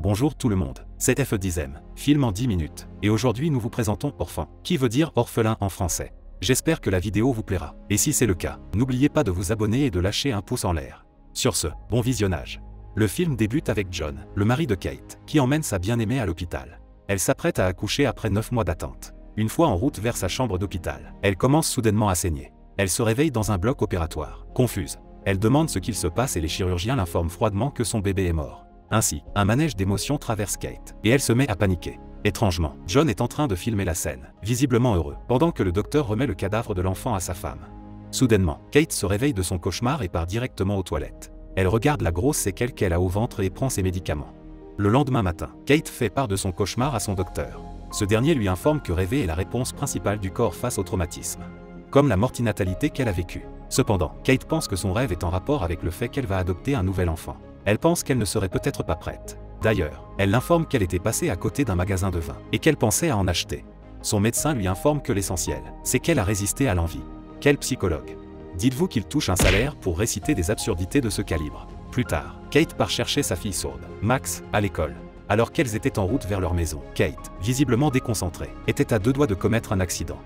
Bonjour tout le monde, c'est F10M, film en 10 minutes, et aujourd'hui nous vous présentons Orphan, qui veut dire orphelin en français. J'espère que la vidéo vous plaira, et si c'est le cas, n'oubliez pas de vous abonner et de lâcher un pouce en l'air. Sur ce, bon visionnage. Le film débute avec John, le mari de Kate, qui emmène sa bien-aimée à l'hôpital. Elle s'apprête à accoucher après 9 mois d'attente. Une fois en route vers sa chambre d'hôpital, elle commence soudainement à saigner. Elle se réveille dans un bloc opératoire, confuse. Elle demande ce qu'il se passe et les chirurgiens l'informent froidement que son bébé est mort. Ainsi, un manège d'émotions traverse Kate, et elle se met à paniquer. Étrangement, John est en train de filmer la scène, visiblement heureux, pendant que le docteur remet le cadavre de l'enfant à sa femme. Soudainement, Kate se réveille de son cauchemar et part directement aux toilettes. Elle regarde la grosse séquelle qu'elle a au ventre et prend ses médicaments. Le lendemain matin, Kate fait part de son cauchemar à son docteur. Ce dernier lui informe que rêver est la réponse principale du corps face au traumatisme, comme la mortinatalité qu'elle a vécue. Cependant, Kate pense que son rêve est en rapport avec le fait qu'elle va adopter un nouvel enfant. Elle pense qu'elle ne serait peut-être pas prête. D'ailleurs, elle l'informe qu'elle était passée à côté d'un magasin de vin et qu'elle pensait à en acheter. Son médecin lui informe que l'essentiel, c'est qu'elle a résisté à l'envie. Quel psychologue! Dites-vous qu'il touche un salaire pour réciter des absurdités de ce calibre. Plus tard, Kate part chercher sa fille sourde, Max, à l'école. Alors qu'elles étaient en route vers leur maison, Kate, visiblement déconcentrée, était à 2 doigts de commettre un accident.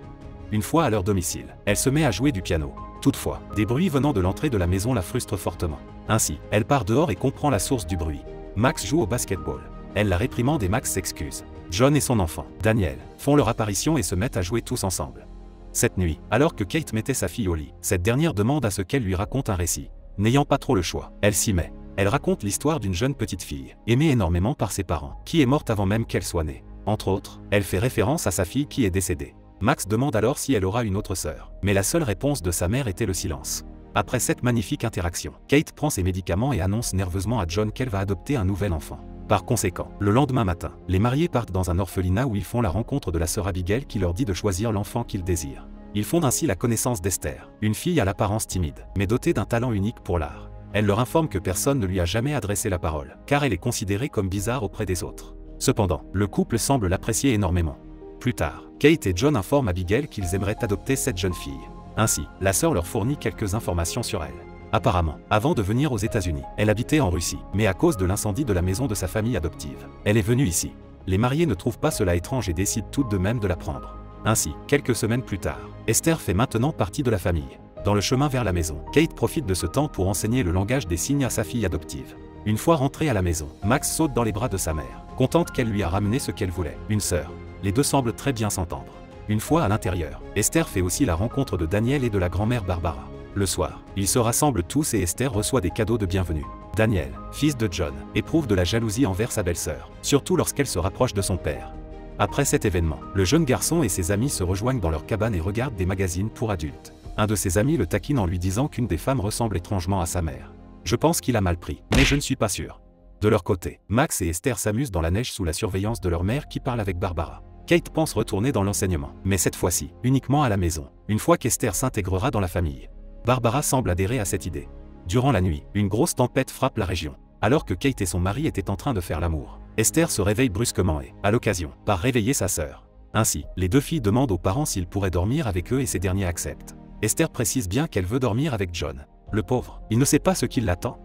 Une fois à leur domicile, elle se met à jouer du piano. Toutefois, des bruits venant de l'entrée de la maison la frustrent fortement. Ainsi, elle part dehors et comprend la source du bruit. Max joue au basketball. Elle la réprimande et Max s'excuse. John et son enfant, Daniel, font leur apparition et se mettent à jouer tous ensemble. Cette nuit, alors que Kate mettait sa fille au lit, cette dernière demande à ce qu'elle lui raconte un récit. N'ayant pas trop le choix, elle s'y met. Elle raconte l'histoire d'une jeune petite fille, aimée énormément par ses parents, qui est morte avant même qu'elle soit née. Entre autres, elle fait référence à sa fille qui est décédée. Max demande alors si elle aura une autre sœur, mais la seule réponse de sa mère était le silence. Après cette magnifique interaction, Kate prend ses médicaments et annonce nerveusement à John qu'elle va adopter un nouvel enfant. Par conséquent, le lendemain matin, les mariés partent dans un orphelinat où ils font la rencontre de la sœur Abigail qui leur dit de choisir l'enfant qu'ils désirent. Ils font ainsi la connaissance d'Esther, une fille à l'apparence timide, mais dotée d'un talent unique pour l'art. Elle leur informe que personne ne lui a jamais adressé la parole, car elle est considérée comme bizarre auprès des autres. Cependant, le couple semble l'apprécier énormément. Plus tard, Kate et John informent Abigail qu'ils aimeraient adopter cette jeune fille. Ainsi, la sœur leur fournit quelques informations sur elle. Apparemment, avant de venir aux États-Unis, elle habitait en Russie, mais à cause de l'incendie de la maison de sa famille adoptive, elle est venue ici. Les mariés ne trouvent pas cela étrange et décident toutes de même de la prendre. Ainsi, quelques semaines plus tard, Esther fait maintenant partie de la famille. Dans le chemin vers la maison, Kate profite de ce temps pour enseigner le langage des signes à sa fille adoptive. Une fois rentrée à la maison, Max saute dans les bras de sa mère, contente qu'elle lui a ramené ce qu'elle voulait, une sœur. Les deux semblent très bien s'entendre. Une fois à l'intérieur, Esther fait aussi la rencontre de Daniel et de la grand-mère Barbara. Le soir, ils se rassemblent tous et Esther reçoit des cadeaux de bienvenue. Daniel, fils de John, éprouve de la jalousie envers sa belle-sœur, surtout lorsqu'elle se rapproche de son père. Après cet événement, le jeune garçon et ses amis se rejoignent dans leur cabane et regardent des magazines pour adultes. Un de ses amis le taquine en lui disant qu'une des femmes ressemble étrangement à sa mère. Je pense qu'il a mal pris, mais je ne suis pas sûr. De leur côté, Max et Esther s'amusent dans la neige sous la surveillance de leur mère qui parle avec Barbara. Kate pense retourner dans l'enseignement, mais cette fois-ci, uniquement à la maison, une fois qu'Esther s'intégrera dans la famille. Barbara semble adhérer à cette idée. Durant la nuit, une grosse tempête frappe la région. Alors que Kate et son mari étaient en train de faire l'amour, Esther se réveille brusquement et, à l'occasion, part réveiller sa sœur. Ainsi, les deux filles demandent aux parents s'ils pourraient dormir avec eux et ces derniers acceptent. Esther précise bien qu'elle veut dormir avec John. Le pauvre, il ne sait pas ce qui l'attend.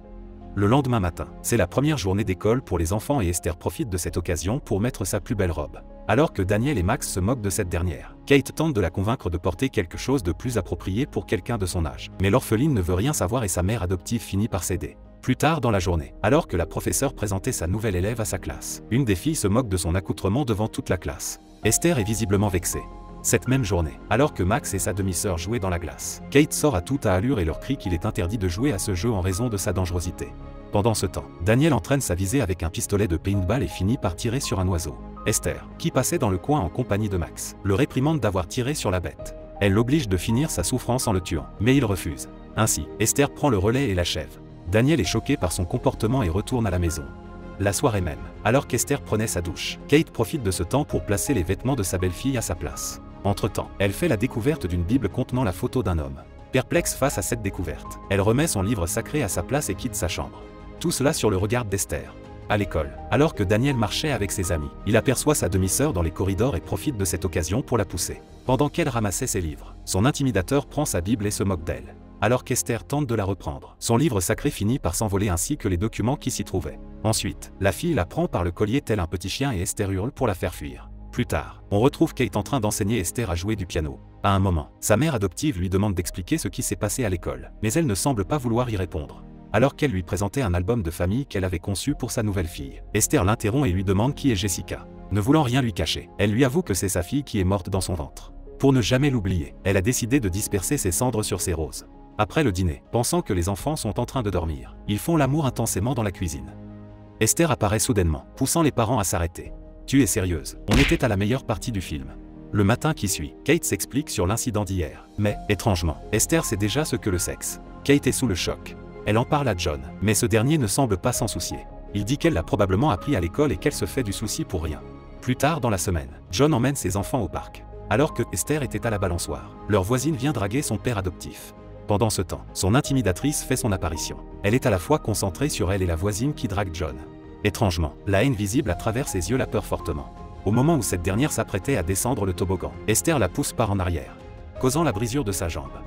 Le lendemain matin, c'est la première journée d'école pour les enfants et Esther profite de cette occasion pour mettre sa plus belle robe. Alors que Daniel et Max se moquent de cette dernière, Kate tente de la convaincre de porter quelque chose de plus approprié pour quelqu'un de son âge. Mais l'orpheline ne veut rien savoir et sa mère adoptive finit par céder. Plus tard dans la journée, alors que la professeure présentait sa nouvelle élève à sa classe, une des filles se moque de son accoutrement devant toute la classe. Esther est visiblement vexée. Cette même journée, alors que Max et sa demi-sœur jouaient dans la glace, Kate sort à toute allure et leur crie qu'il est interdit de jouer à ce jeu en raison de sa dangerosité. Pendant ce temps, Daniel entraîne sa visée avec un pistolet de paintball et finit par tirer sur un oiseau. Esther, qui passait dans le coin en compagnie de Max, le réprimande d'avoir tiré sur la bête. Elle l'oblige de finir sa souffrance en le tuant, mais il refuse. Ainsi, Esther prend le relais et l'achève. Daniel est choqué par son comportement et retourne à la maison. La soirée même, alors qu'Esther prenait sa douche, Kate profite de ce temps pour placer les vêtements de sa belle-fille à sa place. Entre-temps, elle fait la découverte d'une Bible contenant la photo d'un homme. Perplexe face à cette découverte, elle remet son livre sacré à sa place et quitte sa chambre. Tout cela sur le regard d'Esther. À l'école, alors que Daniel marchait avec ses amis, il aperçoit sa demi-sœur dans les corridors et profite de cette occasion pour la pousser. Pendant qu'elle ramassait ses livres, son intimidateur prend sa Bible et se moque d'elle. alors qu'Esther tente de la reprendre. Son livre sacré finit par s'envoler ainsi que les documents qui s'y trouvaient. Ensuite, la fille la prend par le collier tel un petit chien et Esther hurle pour la faire fuir. Plus tard, on retrouve Kate en train d'enseigner Esther à jouer du piano. À un moment, sa mère adoptive lui demande d'expliquer ce qui s'est passé à l'école, mais elle ne semble pas vouloir y répondre. Alors qu'elle lui présentait un album de famille qu'elle avait conçu pour sa nouvelle fille, Esther l'interrompt et lui demande qui est Jessica. Ne voulant rien lui cacher, elle lui avoue que c'est sa fille qui est morte dans son ventre. Pour ne jamais l'oublier, elle a décidé de disperser ses cendres sur ses roses. Après le dîner, pensant que les enfants sont en train de dormir, ils font l'amour intensément dans la cuisine. Esther apparaît soudainement, poussant les parents à s'arrêter. « Tu es sérieuse, on était à la meilleure partie du film. » Le matin qui suit, Kate s'explique sur l'incident d'hier. Mais, étrangement, Esther sait déjà ce que le sexe. Kate est sous le choc. Elle en parle à John, mais ce dernier ne semble pas s'en soucier. Il dit qu'elle l'a probablement appris à l'école et qu'elle se fait du souci pour rien. Plus tard dans la semaine, John emmène ses enfants au parc. Alors que Esther était à la balançoire, leur voisine vient draguer son père adoptif. Pendant ce temps, son intimidatrice fait son apparition. Elle est à la fois concentrée sur elle et la voisine qui drague John. Étrangement, la haine visible à travers ses yeux la peur fortement. Au moment où cette dernière s'apprêtait à descendre le toboggan, Esther la pousse par en arrière, causant la brisure de sa jambe.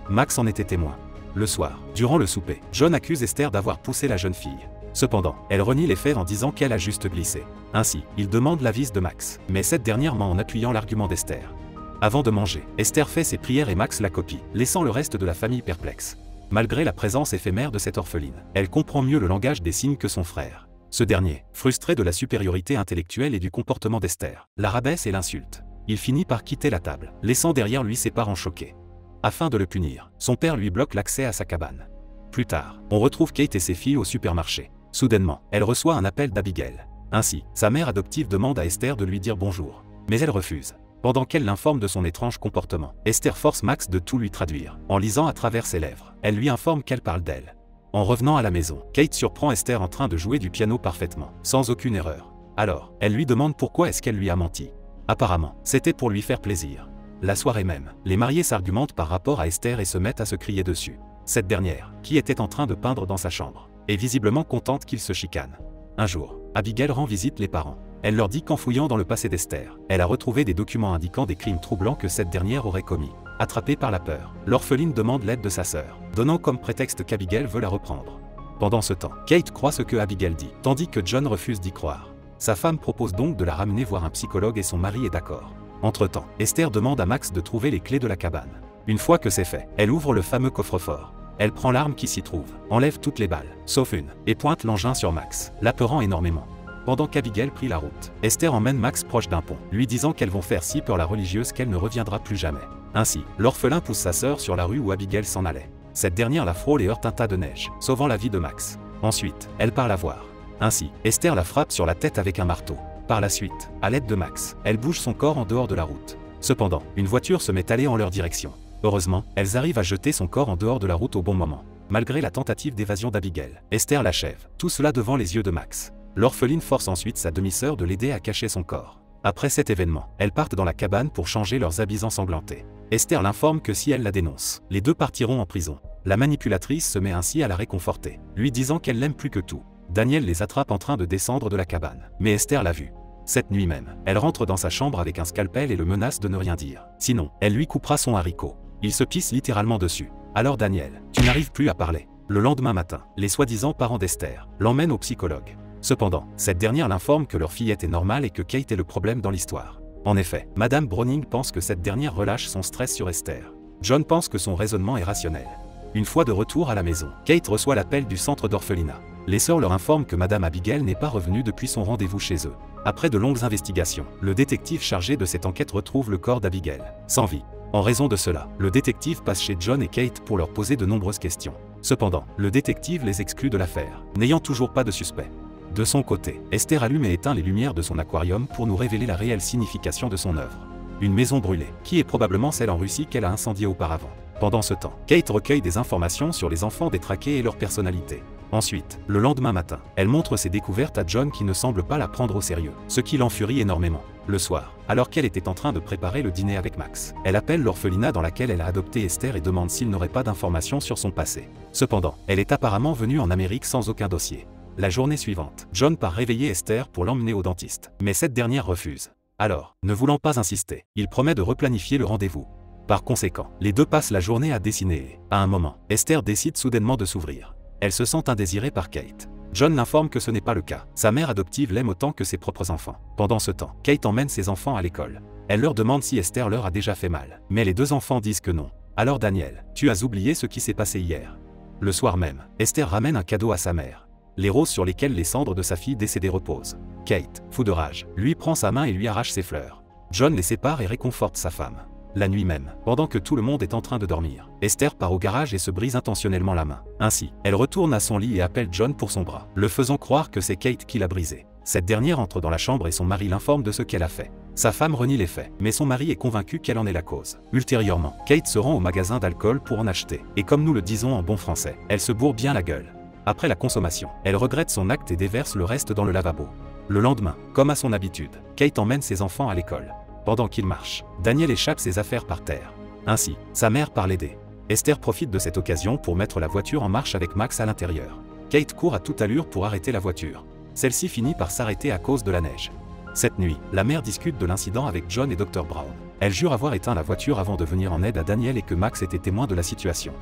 Max en était témoin. Le soir, durant le souper, John accuse Esther d'avoir poussé la jeune fille. Cependant, elle renie les faits en disant qu'elle a juste glissé. Ainsi, il demande l'avis de Max, mais cette dernière ment en appuyant l'argument d'Esther. Avant de manger, Esther fait ses prières et Max la copie, laissant le reste de la famille perplexe. Malgré la présence éphémère de cette orpheline, elle comprend mieux le langage des signes que son frère. Ce dernier, frustré de la supériorité intellectuelle et du comportement d'Esther, la rabaisse et l'insulte. Il finit par quitter la table, laissant derrière lui ses parents choqués. Afin de le punir, son père lui bloque l'accès à sa cabane. Plus tard, on retrouve Kate et ses filles au supermarché. Soudainement, elle reçoit un appel d'Abigail. Ainsi, sa mère adoptive demande à Esther de lui dire bonjour. Mais elle refuse. Pendant qu'elle l'informe de son étrange comportement, Esther force Max de tout lui traduire. En lisant à travers ses lèvres, elle lui informe qu'elle parle d'elle. En revenant à la maison, Kate surprend Esther en train de jouer du piano parfaitement, sans aucune erreur. Alors, elle lui demande pourquoi est-ce qu'elle lui a menti. Apparemment, c'était pour lui faire plaisir. La soirée même, les mariés s'argumentent par rapport à Esther et se mettent à se crier dessus. Cette dernière, qui était en train de peindre dans sa chambre, est visiblement contente qu'ils se chicanent. Un jour, Abigail rend visite les parents. Elle leur dit qu'en fouillant dans le passé d'Esther, elle a retrouvé des documents indiquant des crimes troublants que cette dernière aurait commis. Attrapée par la peur, l'orpheline demande l'aide de sa sœur, donnant comme prétexte qu'Abigail veut la reprendre. Pendant ce temps, Kate croit ce que Abigail dit, tandis que John refuse d'y croire. Sa femme propose donc de la ramener voir un psychologue et son mari est d'accord. Entre-temps, Esther demande à Max de trouver les clés de la cabane. Une fois que c'est fait, elle ouvre le fameux coffre-fort. Elle prend l'arme qui s'y trouve, enlève toutes les balles, sauf une, et pointe l'engin sur Max, l'apeurant énormément. Pendant qu'Abigail prit la route, Esther emmène Max proche d'un pont, lui disant qu'elles vont faire si peur la religieuse qu'elle ne reviendra plus jamais. Ainsi, l'orphelin pousse sa sœur sur la rue où Abigail s'en allait. Cette dernière la frôle et heurte un tas de neige, sauvant la vie de Max. Ensuite, elle part la voir. Ainsi, Esther la frappe sur la tête avec un marteau. Par la suite, à l'aide de Max, elle bouge son corps en dehors de la route. Cependant, une voiture se met à aller en leur direction. Heureusement, elles arrivent à jeter son corps en dehors de la route au bon moment. Malgré la tentative d'évasion d'Abigail, Esther l'achève, tout cela devant les yeux de Max. L'orpheline force ensuite sa demi-sœur de l'aider à cacher son corps. Après cet événement, elles partent dans la cabane pour changer leurs habits ensanglantés. Esther l'informe que si elle la dénonce, les deux partiront en prison. La manipulatrice se met ainsi à la réconforter, lui disant qu'elle l'aime plus que tout. Daniel les attrape en train de descendre de la cabane, mais Esther l'a vu. Cette nuit même, elle rentre dans sa chambre avec un scalpel et le menace de ne rien dire. Sinon, elle lui coupera son haricot. Il se pisse littéralement dessus. Alors Daniel, tu n'arrives plus à parler. Le lendemain matin, les soi-disant parents d'Esther l'emmènent au psychologue. Cependant, cette dernière l'informe que leur fillette est normale et que Kate est le problème dans l'histoire. En effet, Madame Browning pense que cette dernière relâche son stress sur Esther. John pense que son raisonnement est rationnel. Une fois de retour à la maison, Kate reçoit l'appel du centre d'orphelinat. Les sœurs leur informent que Madame Abigail n'est pas revenue depuis son rendez-vous chez eux. Après de longues investigations, le détective chargé de cette enquête retrouve le corps d'Abigail, sans vie. En raison de cela, le détective passe chez John et Kate pour leur poser de nombreuses questions. Cependant, le détective les exclut de l'affaire, n'ayant toujours pas de suspect. De son côté, Esther allume et éteint les lumières de son aquarium pour nous révéler la réelle signification de son œuvre. Une maison brûlée, qui est probablement celle en Russie qu'elle a incendiée auparavant. Pendant ce temps, Kate recueille des informations sur les enfants détraqués et leur personnalité. Ensuite, le lendemain matin, elle montre ses découvertes à John qui ne semble pas la prendre au sérieux, ce qui l'enfurie énormément. Le soir, alors qu'elle était en train de préparer le dîner avec Max, elle appelle l'orphelinat dans laquelle elle a adopté Esther et demande s'il n'aurait pas d'informations sur son passé. Cependant, elle est apparemment venue en Amérique sans aucun dossier. La journée suivante, John part réveiller Esther pour l'emmener au dentiste, mais cette dernière refuse. Alors, ne voulant pas insister, il promet de replanifier le rendez-vous. Par conséquent, les deux passent la journée à dessiner et, à un moment, Esther décide soudainement de s'ouvrir. Elle se sent indésirée par Kate. John l'informe que ce n'est pas le cas. Sa mère adoptive l'aime autant que ses propres enfants. Pendant ce temps, Kate emmène ses enfants à l'école. Elle leur demande si Esther leur a déjà fait mal. Mais les deux enfants disent que non. Alors Daniel, tu as oublié ce qui s'est passé hier. Le soir même, Esther ramène un cadeau à sa mère. Les roses sur lesquelles les cendres de sa fille décédée reposent. Kate, fou de rage, lui prend sa main et lui arrache ses fleurs. John les sépare et réconforte sa femme. La nuit même, pendant que tout le monde est en train de dormir, Esther part au garage et se brise intentionnellement la main. Ainsi, elle retourne à son lit et appelle John pour son bras, le faisant croire que c'est Kate qui l'a brisé. Cette dernière entre dans la chambre et son mari l'informe de ce qu'elle a fait. Sa femme renie les faits, mais son mari est convaincu qu'elle en est la cause. Ultérieurement, Kate se rend au magasin d'alcool pour en acheter, et comme nous le disons en bon français, elle se bourre bien la gueule. Après la consommation, elle regrette son acte et déverse le reste dans le lavabo. Le lendemain, comme à son habitude, Kate emmène ses enfants à l'école. Pendant qu'il marche, Daniel échappe ses affaires par terre. Ainsi, sa mère part l'aider. Esther profite de cette occasion pour mettre la voiture en marche avec Max à l'intérieur. Kate court à toute allure pour arrêter la voiture. Celle-ci finit par s'arrêter à cause de la neige. Cette nuit, la mère discute de l'incident avec John et Dr Brown. Elle jure avoir éteint la voiture avant de venir en aide à Daniel et que Max était témoin de la situation.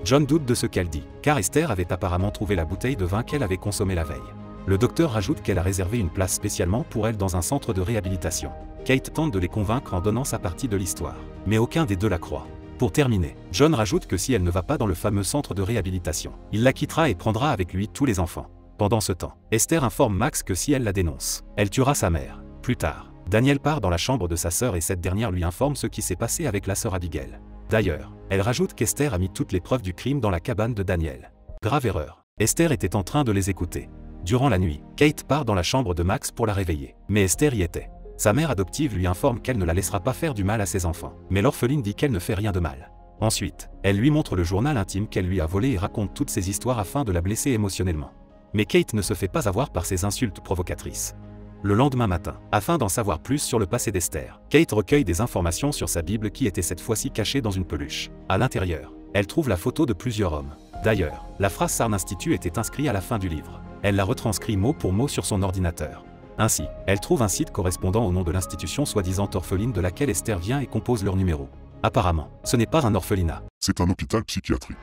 John doute de ce qu'elle dit, car Esther avait apparemment trouvé la bouteille de vin qu'elle avait consommée la veille. Le docteur rajoute qu'elle a réservé une place spécialement pour elle dans un centre de réhabilitation. Kate tente de les convaincre en donnant sa partie de l'histoire, mais aucun des deux la croit. Pour terminer, John rajoute que si elle ne va pas dans le fameux centre de réhabilitation, il la quittera et prendra avec lui tous les enfants. Pendant ce temps, Esther informe Max que si elle la dénonce, elle tuera sa mère. Plus tard, Daniel part dans la chambre de sa sœur et cette dernière lui informe ce qui s'est passé avec la sœur Abigail. D'ailleurs, elle rajoute qu'Esther a mis toutes les preuves du crime dans la cabane de Daniel. Grave erreur. Esther était en train de les écouter. Durant la nuit, Kate part dans la chambre de Max pour la réveiller, mais Esther y était. Sa mère adoptive lui informe qu'elle ne la laissera pas faire du mal à ses enfants, mais l'orpheline dit qu'elle ne fait rien de mal. Ensuite, elle lui montre le journal intime qu'elle lui a volé et raconte toutes ses histoires afin de la blesser émotionnellement. Mais Kate ne se fait pas avoir par ses insultes provocatrices. Le lendemain matin, afin d'en savoir plus sur le passé d'Esther, Kate recueille des informations sur sa Bible qui était cette fois-ci cachée dans une peluche. À l'intérieur, elle trouve la photo de plusieurs hommes. D'ailleurs, la phrase Sarn Institute était inscrite à la fin du livre. Elle la retranscrit mot pour mot sur son ordinateur. Ainsi, elle trouve un site correspondant au nom de l'institution soi-disant orpheline de laquelle Esther vient et compose leur numéro. Apparemment, ce n'est pas un orphelinat. C'est un hôpital psychiatrique.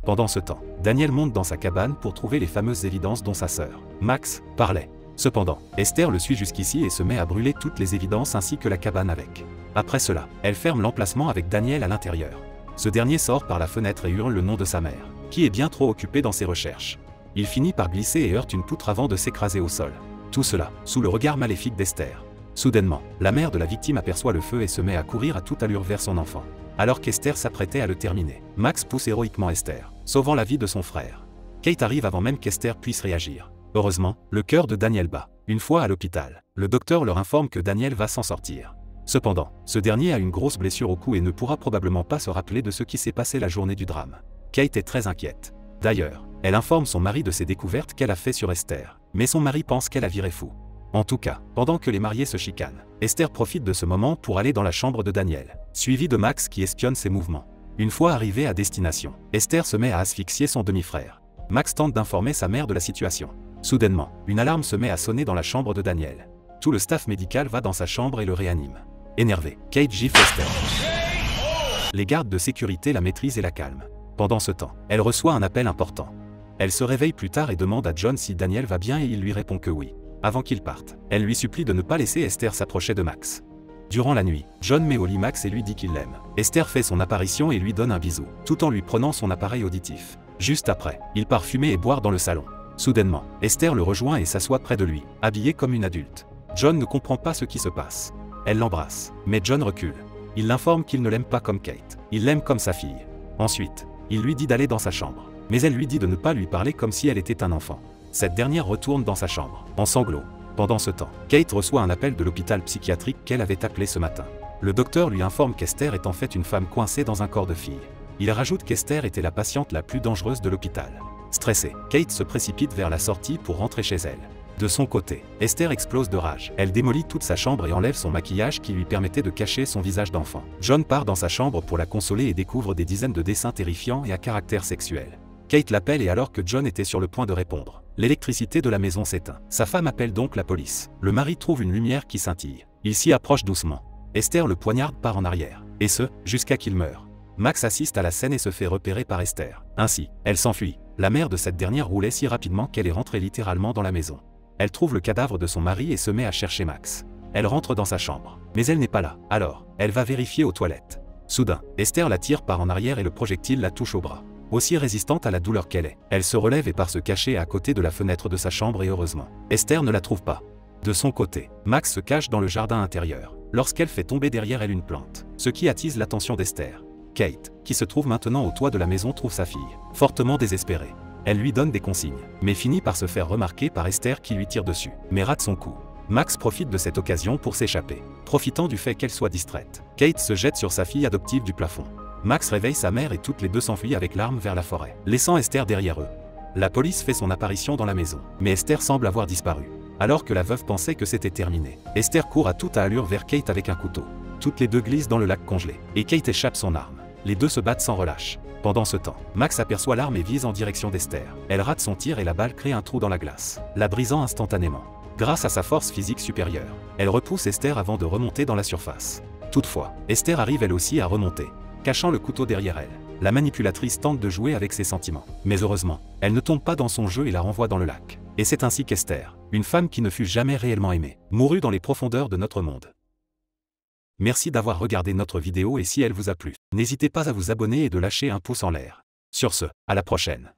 Pendant ce temps, Daniel monte dans sa cabane pour trouver les fameuses évidences dont sa sœur, Max, parlait. Cependant, Esther le suit jusqu'ici et se met à brûler toutes les évidences ainsi que la cabane avec. Après cela, elle ferme l'emplacement avec Daniel à l'intérieur. Ce dernier sort par la fenêtre et hurle le nom de sa mère, qui est bien trop occupée dans ses recherches. Il finit par glisser et heurte une poutre avant de s'écraser au sol. Tout cela, sous le regard maléfique d'Esther. Soudainement, la mère de la victime aperçoit le feu et se met à courir à toute allure vers son enfant. Alors qu'Esther s'apprêtait à le terminer, Max pousse héroïquement Esther, sauvant la vie de son frère. Kate arrive avant même qu'Esther puisse réagir. Heureusement, le cœur de Daniel bat. Une fois à l'hôpital, le docteur leur informe que Daniel va s'en sortir. Cependant, ce dernier a une grosse blessure au cou et ne pourra probablement pas se rappeler de ce qui s'est passé la journée du drame. Kate est très inquiète. D'ailleurs, elle informe son mari de ses découvertes qu'elle a fait sur Esther, mais son mari pense qu'elle a viré fou. En tout cas, pendant que les mariés se chicanent, Esther profite de ce moment pour aller dans la chambre de Daniel, suivi de Max qui espionne ses mouvements. Une fois arrivée à destination, Esther se met à asphyxier son demi-frère. Max tente d'informer sa mère de la situation. Soudainement, une alarme se met à sonner dans la chambre de Daniel. Tout le staff médical va dans sa chambre et le réanime. Énervé, Kate gifle Esther. Les gardes de sécurité la maîtrisent et la calment. Pendant ce temps, elle reçoit un appel important. Elle se réveille plus tard et demande à John si Daniel va bien et il lui répond que oui. Avant qu'il parte, elle lui supplie de ne pas laisser Esther s'approcher de Max. Durant la nuit, John met au lit Max et lui dit qu'il l'aime. Esther fait son apparition et lui donne un bisou, tout en lui prenant son appareil auditif. Juste après, il part fumer et boire dans le salon. Soudainement, Esther le rejoint et s'assoit près de lui, habillée comme une adulte. John ne comprend pas ce qui se passe. Elle l'embrasse, mais John recule. Il l'informe qu'il ne l'aime pas comme Kate, il l'aime comme sa fille. Ensuite, il lui dit d'aller dans sa chambre, mais elle lui dit de ne pas lui parler comme si elle était un enfant. Cette dernière retourne dans sa chambre, en sanglots. Pendant ce temps, Kate reçoit un appel de l'hôpital psychiatrique qu'elle avait appelé ce matin. Le docteur lui informe qu'Esther est en fait une femme coincée dans un corps de fille. Il rajoute qu'Esther était la patiente la plus dangereuse de l'hôpital. Stressée, Kate se précipite vers la sortie pour rentrer chez elle. De son côté, Esther explose de rage. Elle démolit toute sa chambre et enlève son maquillage qui lui permettait de cacher son visage d'enfant. John part dans sa chambre pour la consoler et découvre des dizaines de dessins terrifiants et à caractère sexuel. Kate l'appelle et alors que John était sur le point de répondre, l'électricité de la maison s'éteint. Sa femme appelle donc la police. Le mari trouve une lumière qui scintille. Il s'y approche doucement. Esther le poignarde par en arrière, et ce, jusqu'à qu'il meure. Max assiste à la scène et se fait repérer par Esther. Ainsi, elle s'enfuit. La mère de cette dernière roulait si rapidement qu'elle est rentrée littéralement dans la maison. Elle trouve le cadavre de son mari et se met à chercher Max. Elle rentre dans sa chambre, mais elle n'est pas là. Alors, elle va vérifier aux toilettes. Soudain, Esther la tire par en arrière et le projectile la touche au bras. Aussi résistante à la douleur qu'elle est, elle se relève et part se cacher à côté de la fenêtre de sa chambre et heureusement, Esther ne la trouve pas. De son côté, Max se cache dans le jardin intérieur, lorsqu'elle fait tomber derrière elle une plante, ce qui attise l'attention d'Esther. Kate, qui se trouve maintenant au toit de la maison, trouve sa fille, fortement désespérée. Elle lui donne des consignes, mais finit par se faire remarquer par Esther qui lui tire dessus, mais rate son coup. Max profite de cette occasion pour s'échapper. Profitant du fait qu'elle soit distraite, Kate se jette sur sa fille adoptive du plafond. Max réveille sa mère et toutes les deux s'enfuient avec l'arme vers la forêt, laissant Esther derrière eux. La police fait son apparition dans la maison, mais Esther semble avoir disparu. Alors que la veuve pensait que c'était terminé, Esther court à toute allure vers Kate avec un couteau. Toutes les deux glissent dans le lac congelé, et Kate échappe son arme. Les deux se battent sans relâche. Pendant ce temps, Max aperçoit l'arme et vise en direction d'Esther. Elle rate son tir et la balle crée un trou dans la glace, la brisant instantanément. Grâce à sa force physique supérieure, elle repousse Esther avant de remonter dans la surface. Toutefois, Esther arrive elle aussi à remonter, cachant le couteau derrière elle. La manipulatrice tente de jouer avec ses sentiments, mais heureusement, elle ne tombe pas dans son jeu et la renvoie dans le lac. Et c'est ainsi qu'Esther, une femme qui ne fut jamais réellement aimée, mourut dans les profondeurs de notre monde. Merci d'avoir regardé notre vidéo et si elle vous a plu, n'hésitez pas à vous abonner et de lâcher un pouce en l'air. Sur ce, à la prochaine.